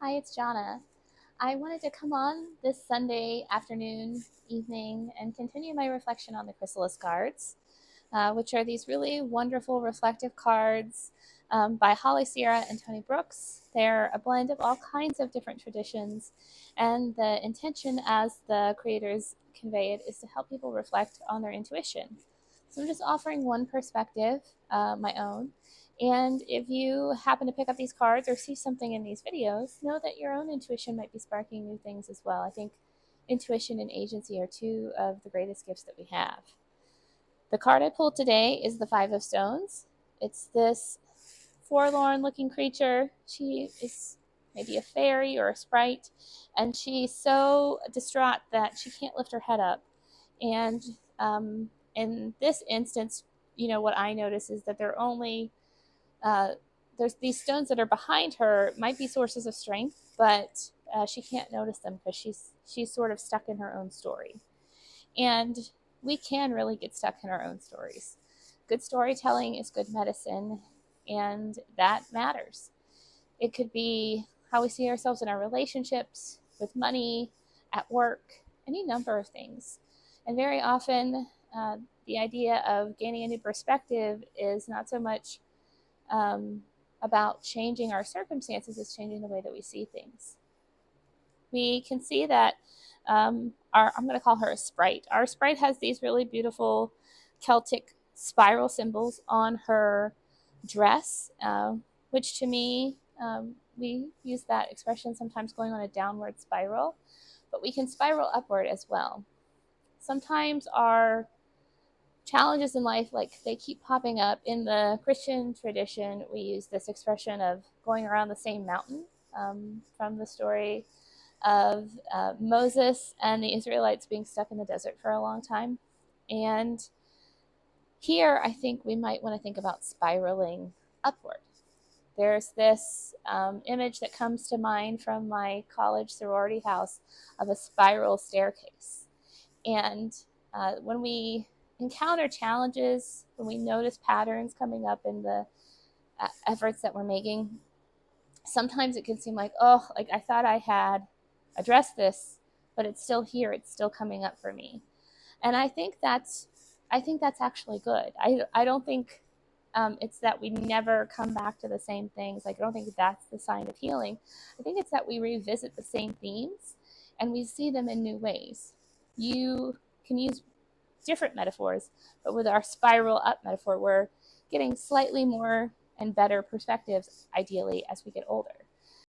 Hi, it's Jana. I wanted to come on this Sunday afternoon, evening, and continue my reflection on the Chrysalis cards, which are these really wonderful reflective cards by Holly Sierra and Tony Brooks. They're a blend of all kinds of different traditions, and the intention, as the creators convey it, is to help people reflect on their intuition. So I'm just offering one perspective, my own. And if you happen to pick up these cards or see something in these videos, know that your own intuition might be sparking new things as well. I think intuition and agency are two of the greatest gifts that we have. The card I pulled today is the Five of Stones. It's this forlorn looking creature. She is maybe a fairy or a sprite, and she's so distraught that she can't lift her head up. And in this instance, what I notice is that uh, there's these stones that are behind her might be sources of strength, but she can't notice them because she's sort of stuck in her own story. And we can really get stuck in our own stories. Good storytelling is good medicine, and that matters. It could be how we see ourselves in our relationships, with money, at work, any number of things. And very often, the idea of gaining a new perspective is not so much um, about changing our circumstances, as changing the way that we see things. We can see that I'm going to call her a sprite. Our sprite has these really beautiful Celtic spiral symbols on her dress, which to me, we use that expression sometimes going on a downward spiral, but we can spiral upward as well. Sometimes our challenges in life, like they keep popping up. In the Christian tradition, we use this expression of going around the same mountain, from the story of Moses and the Israelites being stuck in the desert for a long time. And here, I think we might want to think about spiraling upward. There's this image that comes to mind from my college sorority house of a spiral staircase. And when we encounter challenges, when we notice patterns coming up in the efforts that we're making, sometimes it can seem like, oh, like I thought I had addressed this, but it's still here. It's still coming up for me. And I think that's actually good. I don't think it's that we never come back to the same things. Like, I don't think that's the sign of healing. I think it's that we revisit the same themes and we see them in new ways. You can use different metaphors, but with our spiral up metaphor, we're getting slightly more and better perspectives, ideally, as we get older.